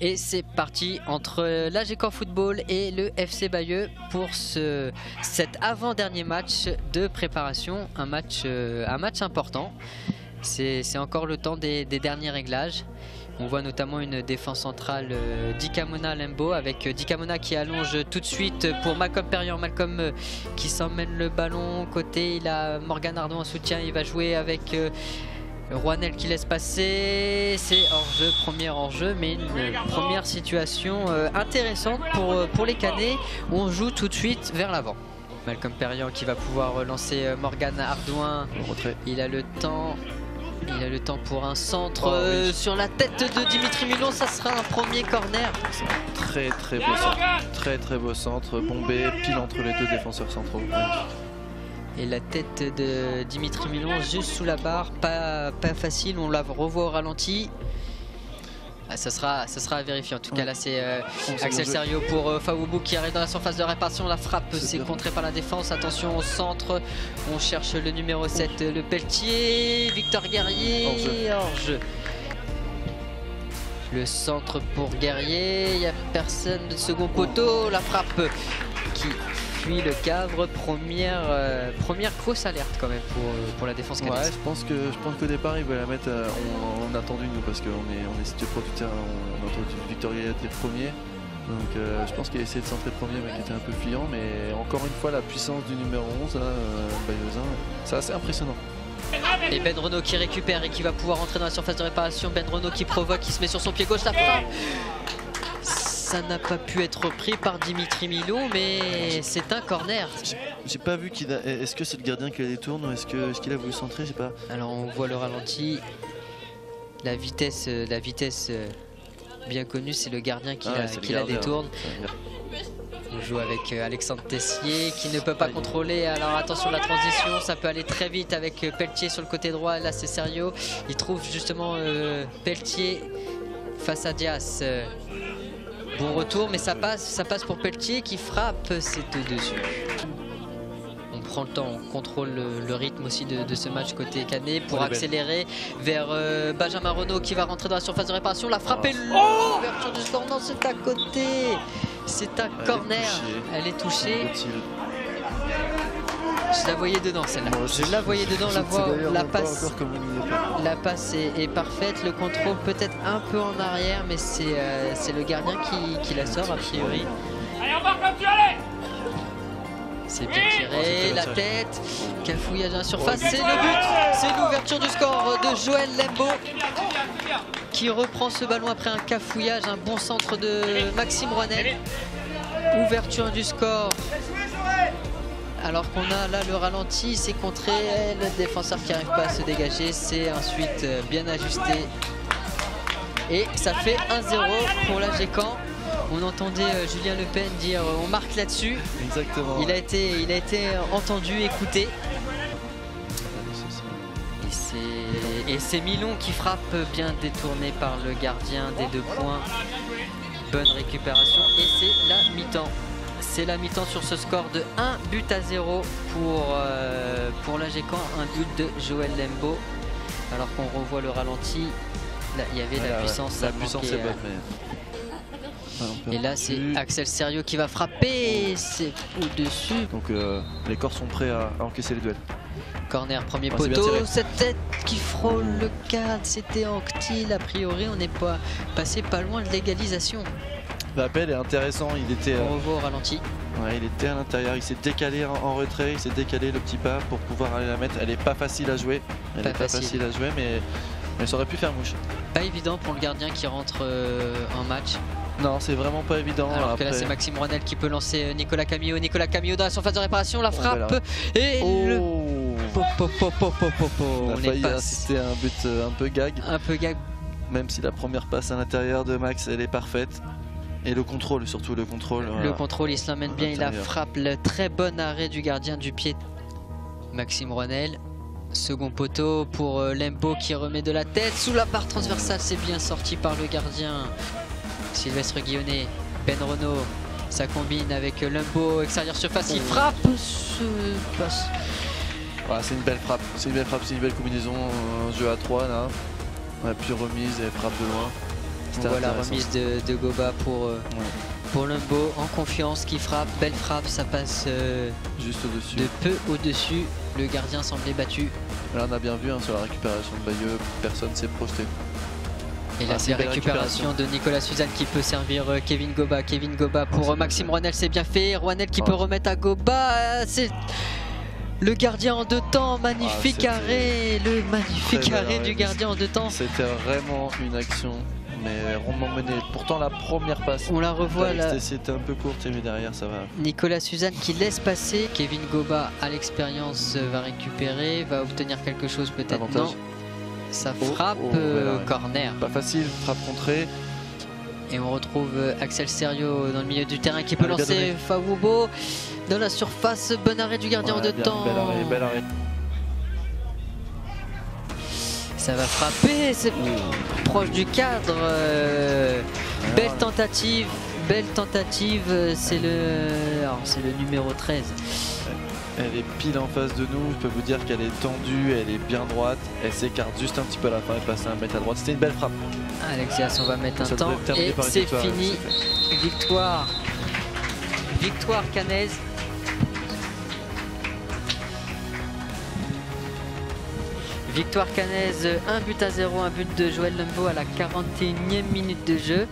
Et c'est parti entre l'AGECAN Football et le FC Bayeux pour cet avant-dernier match de préparation, un match important. C'est encore le temps des derniers réglages. On voit notamment une défense centrale d'Ikamona Lembo avec Dikamona qui allonge tout de suite pour Malcolm Perriand. Malcolm qui s'emmène le ballon côté, il a Morgan Ardouin en soutien, il va jouer avec Rouanel qui laisse passer, c'est hors-jeu, premier hors-jeu, mais une première situation intéressante pour les Canets où on joue tout de suite vers l'avant. Malcolm Perriand qui va pouvoir lancer Morgan Ardouin, il a le temps. Il a le temps pour un centre sur la tête de Dimitri Milon, ça sera un premier corner. Très beau centre, très beau centre, bombé pile entre les deux défenseurs centraux. Et la tête de Dimitri Milon juste sous la barre, pas facile, on la revoit au ralenti. Ah, ça sera à vérifier. En tout cas là c'est Axel Serio pour Faoubou qui arrive dans la surface de réparation. La frappe c'est contré par la défense. Attention au centre, on cherche le numéro 7, le Pelletier, Victor Guerrier, hors-jeu. Le centre pour Guerrier, il n'y a personne de second poteau. La frappe qui fuit le cadre, première grosse alerte quand même pour la défense canadienne. Ouais, je pense qu'au départ il va la mettre, on a attendu nous parce qu'on est situé pro du terrain, on a entendu Victor Guerrier être le premier. Donc je pense qu'il a essayé de centrer le premier mais qui était un peu fuyant, mais encore une fois la puissance du numéro 11 Bayeuxin, c'est assez impressionnant. Et Ben Renaud qui récupère et qui va pouvoir entrer dans la surface de réparation. Ben Renaud qui provoque, qui se met sur son pied gauche, la frappe. Ça n'a pas pu être pris par Dimitri Milon, mais c'est un corner. J'ai pas vu qu'il a. Est-ce que c'est le gardien qui la détourne ou est-ce qu'il a voulu centrer? J'ai pas. Alors on voit le ralenti. La vitesse bien connue, c'est le gardien qui la détourne. On joue avec Alexandre Tessier qui ne peut pas contrôler. Alors attention la transition, ça peut aller très vite avec Pelletier sur le côté droit. Là c'est Serio. Il trouve justement Pelletier face à Dias. Bon retour, mais ça passe pour Pelletier qui frappe, c'est au-dessus. On prend le temps, on contrôle le rythme aussi de ce match côté Canet pour accélérer vers Benjamin Renaud qui va rentrer dans la surface de réparation. La frappe est l'ouverture du score, non c'est à côté. C'est un corner, elle est touchée. Je la voyais dedans celle-là. Je la voyais dedans, la passe est parfaite. Le contrôle peut-être un peu en arrière, mais c'est le gardien qui la sort a priori. Allez, on part comme tu allais. C'est bien tiré, la tête, cafouillage à la surface, c'est le but. C'est l'ouverture du score de Joël Lembo qui reprend ce ballon après un cafouillage, un bon centre de Maxime Rouanel. Ouverture du score. Alors qu'on a là le ralenti, c'est contré, le défenseur qui n'arrive pas à se dégager, c'est ensuite bien ajusté. Et ça fait 1-0 pour l'AGECAN. On entendait Julien Le Pen dire on marque là-dessus. Exactement. Il a été entendu, écouté. Et c'est Milon qui frappe, bien détourné par le gardien des 2 points. Bonne récupération et c'est la mi-temps. C'est la mi-temps sur ce score de 1-0 pour l'AGECAN, un but de Joël Lembo. Alors qu'on revoit le ralenti, là, il y avait la puissance. La puissance est bonne, mais... Et là c'est Axel Serio qui va frapper, c'est au-dessus. Donc les corps sont prêts à encaisser les duels. Corner, premier poteau, cette tête qui frôle le cadre, c'était Anctil. A priori on n'est pas passé pas loin de l'égalisation. L'appel est intéressant, il était... On revoit au ralenti. Ouais, il était à l'intérieur, il s'est décalé en retrait, il s'est décalé le petit pas pour pouvoir aller la mettre. Elle est pas facile à jouer, mais ça aurait pu faire mouche. Pas évident pour le gardien qui rentre en match. Non, c'est vraiment pas évident. Alors après... que là c'est Maxime Rouanel qui peut lancer Nicolas Camillo. Nicolas Camillo dans la surface de réparation, la frappe et le... On a failli assister à un but un peu gag. Un peu gag. Même si la première passe à l'intérieur de Max, elle est parfaite. Et le contrôle, surtout le contrôle. Le contrôle, il se l'emmène bien, il la frappe. Le très bon arrêt du gardien du pied. Maxime Rouanel. Second poteau pour Lembo qui remet de la tête. Sous la barre transversale, c'est bien sorti par le gardien. Sylvestre Guillonnet, Ben Renaud. Ça combine avec Lembo, extérieur surface, il frappe. Ouais, c'est une belle frappe, c'est une belle combinaison, jeu à 3 là. Ouais, puis remise et frappe de loin. C'était Voilà, intéressant. remise de Goba pour Lumbo, en confiance, qui frappe, belle frappe, ça passe Juste au-dessus. de peu au-dessus. Le gardien semblait battu. Là, on a bien vu sur la récupération de Bayeux, personne s'est projeté. Et là, Ah, c'est belle récupération de Nicolas Suzanne qui peut servir Kevin Goba. Kevin Goba pour c'est Maxime bien. Rouanel, c'est bien fait. Rouanel qui peut remettre à Goba. C'est le gardien en deux temps. Magnifique c'était arrêt. Le magnifique très bel arrêt arrêt. du gardien en deux temps. C'était vraiment une action, mais rondement menée. Pourtant, la première passe, On la revoit là. c'était un peu courte, mais derrière, ça va. Nicolas Suzanne qui laisse passer. Kevin Goba à l'expérience va récupérer. Va obtenir quelque chose peut-être. Avantage. Non. Ça frappe bel arrêt. corner. Pas facile, frappe contrée. Et on retrouve Axel Serio dans le milieu du terrain qui peut bien lancer donné. Fawubo dans la surface. Bon arrêt du gardien en deux temps. Bel arrêt. Ça va frapper, c'est proche du cadre. Belle tentative, c'est le numéro 13. Elle est pile en face de nous, je peux vous dire qu'elle est tendue, elle est bien droite, elle s'écarte juste un petit peu à la fin, elle passe à 1 mètre à droite, c'était une belle frappe. Alexias, on va mettre un Ça temps devrait terminer et par une c'est victoire, fini. Victoire Cannaise. Victoire Cannaise, 1 but à 0, un but de Joël Lumbo à la 41e minute de jeu.